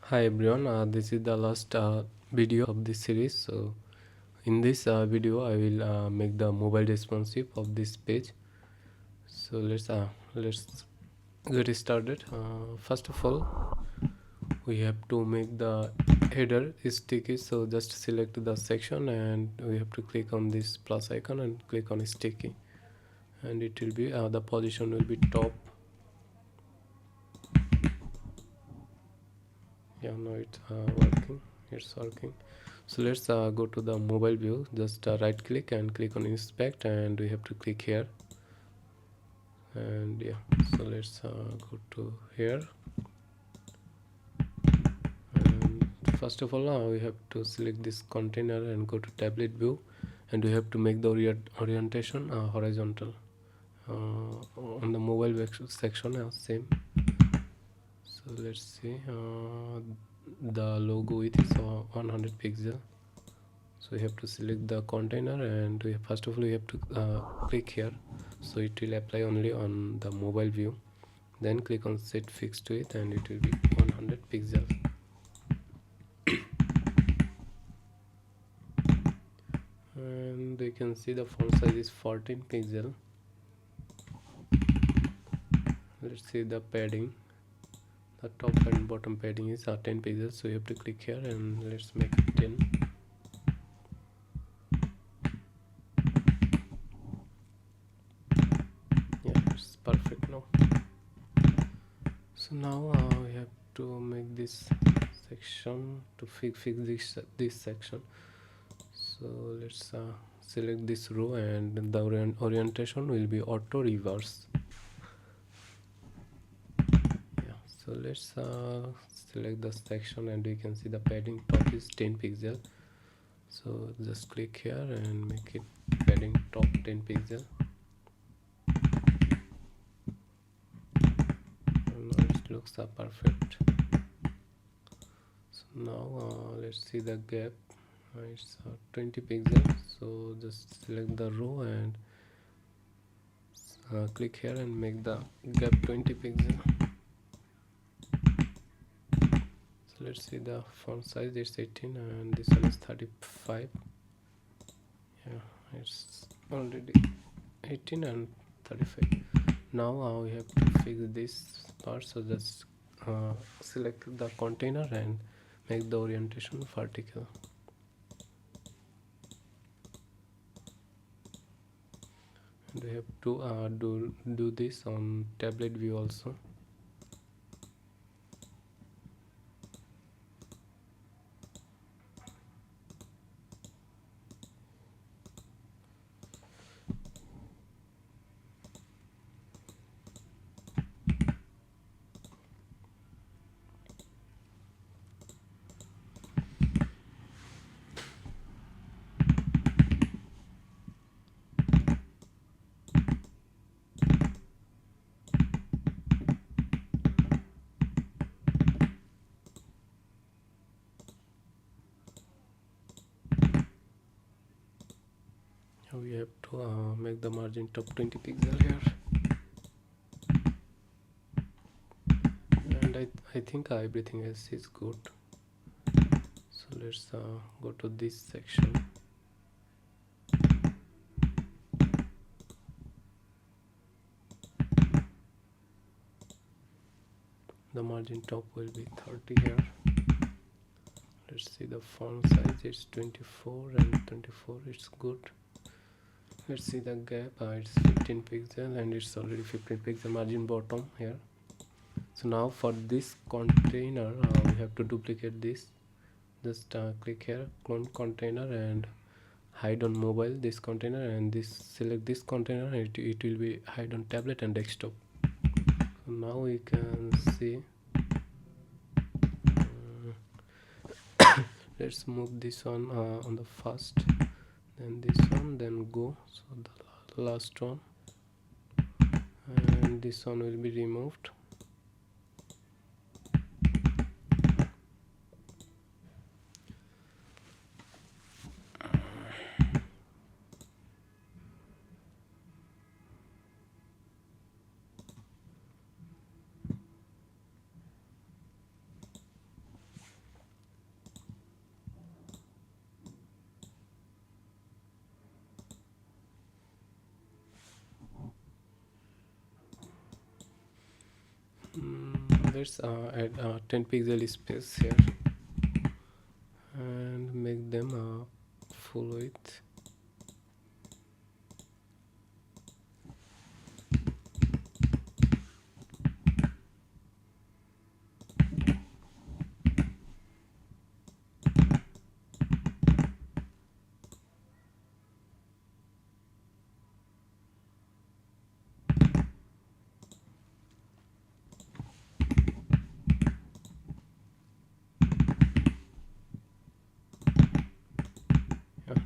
Hi everyone, this is the last video of this series. So in this video I will make the mobile responsive of this page. So let's get started. First of all, we have to make the header sticky. So just select the section and we have to click on this plus icon and click on sticky, and it will be the position will be top. Yeah, now it's working. So let's go to the mobile view. Just right click and click on inspect, and we have to click here. And yeah, so let's go to here. And first of all, we have to select this container and go to tablet view, and we have to make the orientation horizontal on the mobile section. Same. So let's see, the logo width is 100 pixel. So we have to select the container, and first of all we have to click here, so it will apply only on the mobile view. Then click on set fixed width, and it will be 100 pixels. And you can see the font size is 14 pixel. Let's see the padding. The top and bottom padding is 10 pixels, so you have to click here and let's make it 10. Yeah, it's perfect now. So now we have to make this section to fix this section. So let's select this row, and the orientation will be auto reverse. Yeah, so let's select the section, and we can see the padding top is 10 pixel. So just click here and make it padding top 10 pixel. And now it looks perfect. So now let's see the gap. It's 20 pixels. So just select the row and click here and make the gap 20 pixel. So let's see the font size, it's 18, and this one is 35. Yeah, it's already 18 and 35. Now we have to fix this part. So just select the container and make the orientation vertical. And we have to do this on tablet view also. We have to make the margin top 20 pixel here, and I think everything else is good. So let's go to this section. The margin top will be 30 here. Let's see the font size, it's 24 and 24, it's good. Let's see the gap, it's 15 pixel, and it's already 15 pixel margin bottom here. So now for this container we have to duplicate this. Just click here, clone container, and hide on mobile this container, and select this container, and it will be hide on tablet and desktop. So now we can see, let's move this one on the first, then this one, then go. So the last one, and this one will be removed. let's add 10 pixel space here and make them full width.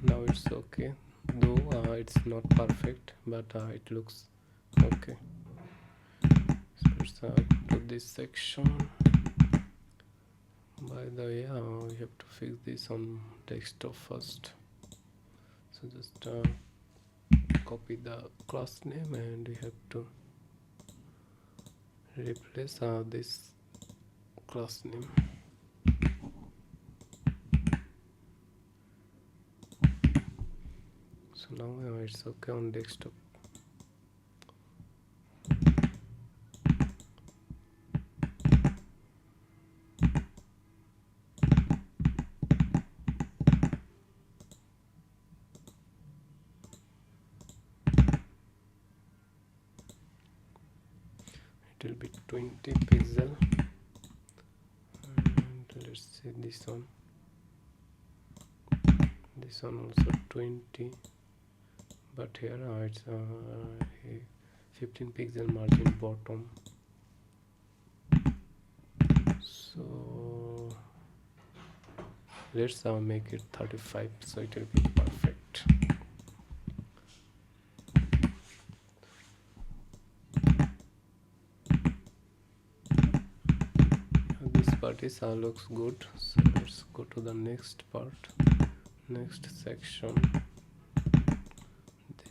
Now it's okay, though it's not perfect, but it looks okay. So let's do this section. By the way, we have to fix this on desktop first. So just copy the class name and we have to replace this class name. So now it's okay on desktop. It will be 20 pixel, and let's see this one also 20, but here it's 15 pixel margin bottom, so let's make it 35, so it will be perfect. This part is looks good, so let's go to the next part, next section.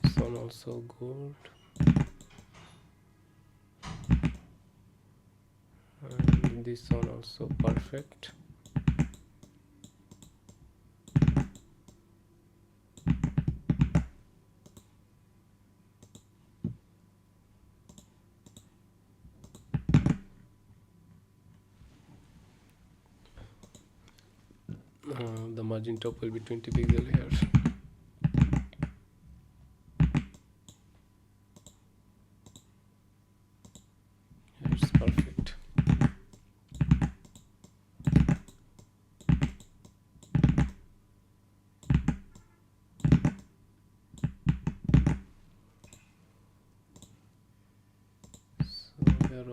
This one also good, and this one also perfect. The margin top will be 20 pixel here. It's perfect. So here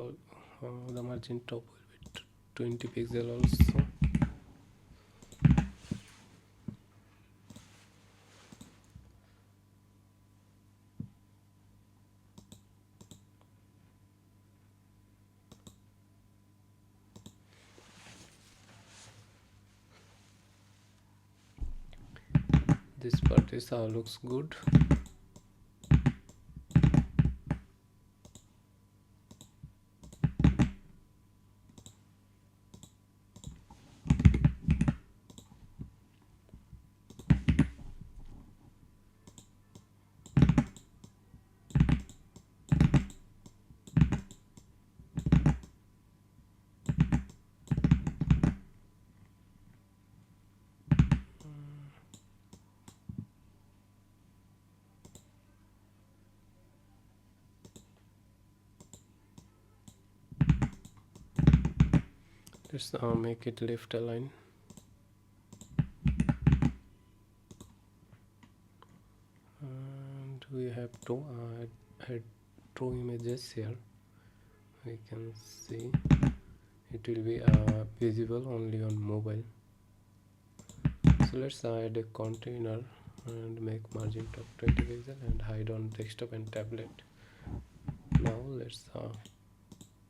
all the margin top will be 20 pixel also. This part is looks good. Let's make it left align. And we have to add two images here. We can see it will be visible only on mobile. So let's add a container and make margin top 20 pixel and hide on desktop and tablet. Now let's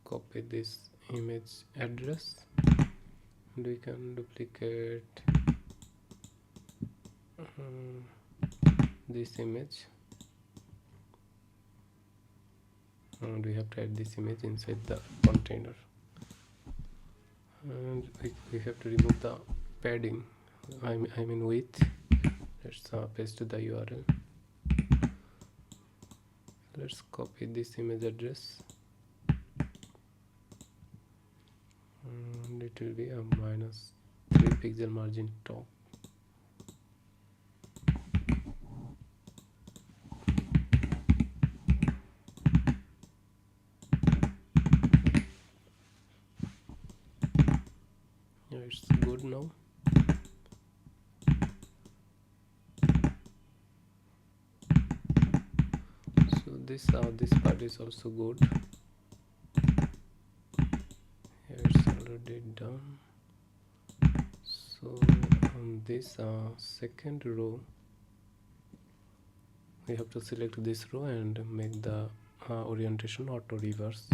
copy this image address and we can duplicate this image, and we have to add this image inside the container, and we have to remove the padding, I mean width. Let's paste the URL. Let's copy this image address it will be a -3 pixel margin top. Yeah, it's good now. So this part is also good. Here it's already done. So on this second row we have to select this row and make the orientation auto reverse.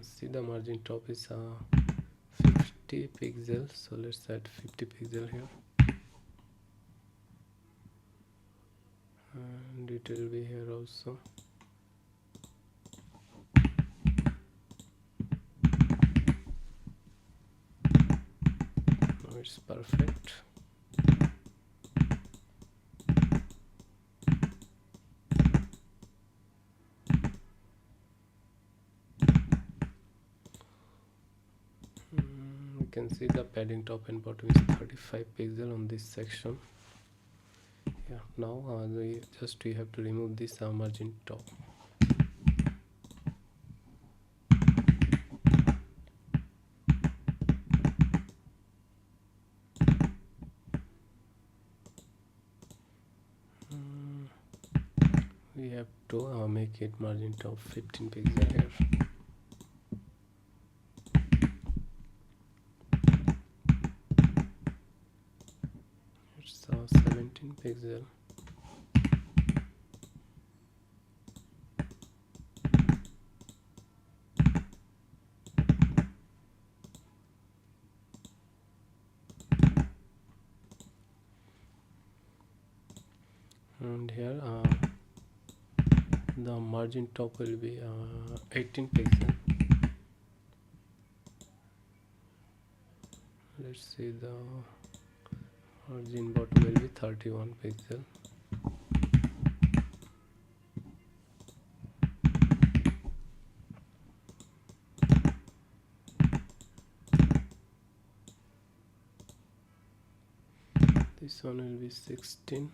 See the margin top is 50 pixels, so let's add 50 pixel here, and it will be here also. Now it's perfect. You can see the padding top and bottom is 35 pixel on this section. Yeah, now we have to remove this margin top. We have to make it margin top 15 pixel here. It's 17 pixel. And here the margin top will be 18 pixel. Let's see, the margin bottom will be 31 pixel. This one will be 16.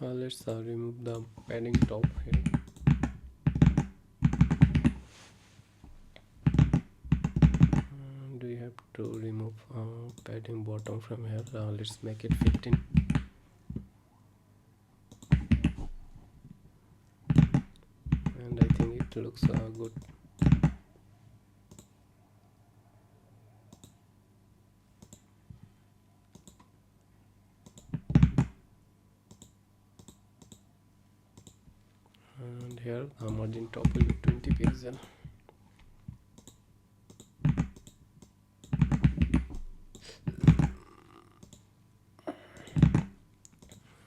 Let's remove the padding top here. And we have to remove padding bottom from here. Let's make it 15. And I think it looks good. And here margin top will be 20 pixel.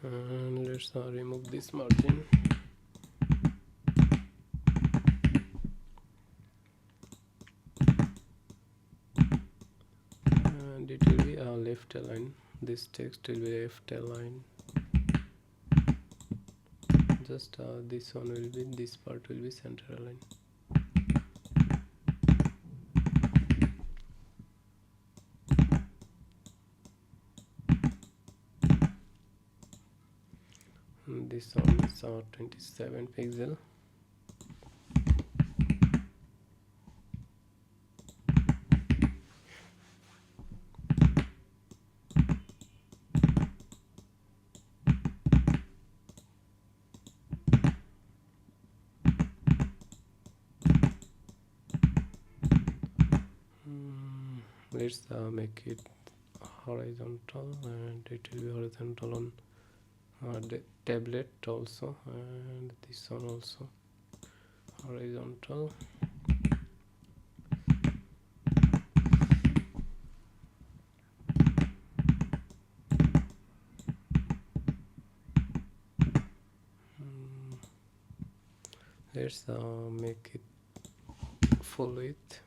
And let's remove this margin. And it will be left align. this text will be left aligned. Just this one will be, this part will be center aligned. This one is 27 pixel. Let's make it horizontal, and it will be horizontal on the tablet also, and this one also horizontal. Let's make it full width,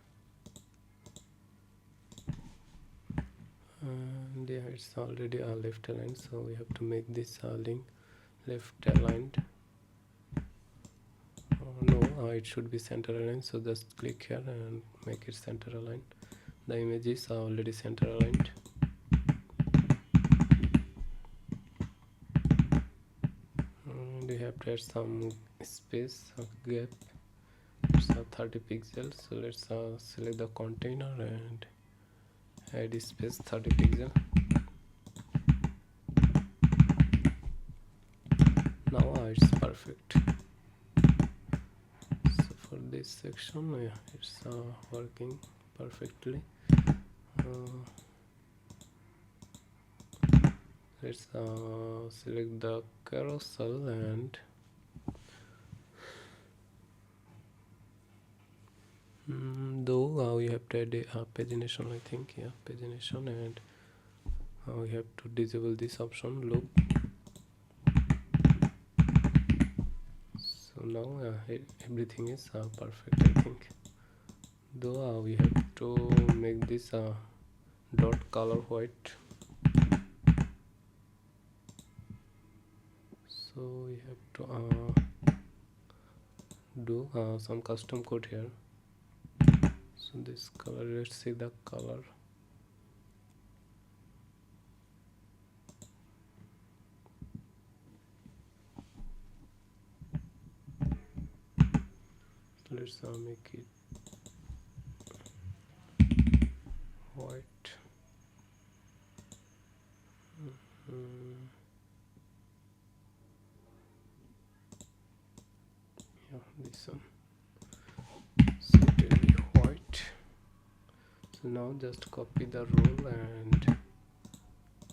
and yeah, it's already left aligned, so we have to make this link left aligned. No, it should be center aligned, so just click here and make it center aligned. The image is already center aligned. And we have to add some space, gap. It's 30 pixels, so let's select the container and add space 30 pixel. Now it's perfect. So for this section, yeah, it's working perfectly. Let's select the carousel, and though we have to add a pagination, I think. Yeah, pagination, and we have to disable this option, loop. So now everything is perfect, I think. Though we have to make this dot color white, so we have to do some custom code here. So this color, let's see the color. So let's make it white. Yeah, this one. So it will be white. So now just copy the rule and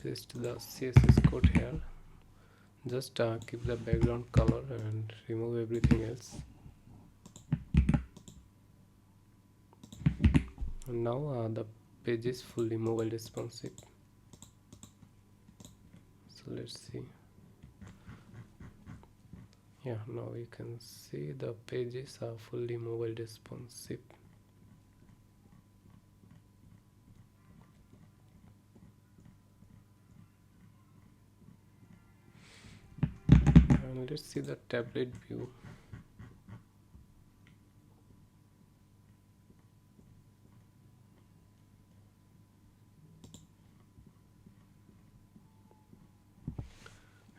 paste the CSS code here. Just keep the background color and remove everything else. And now the page is fully mobile responsive. So let's see. Yeah, now you can see the pages are fully mobile responsive. And let's see the tablet view.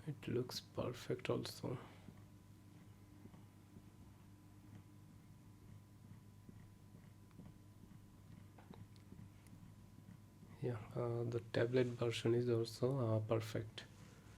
It looks perfect also. Yeah, the tablet version is also perfect.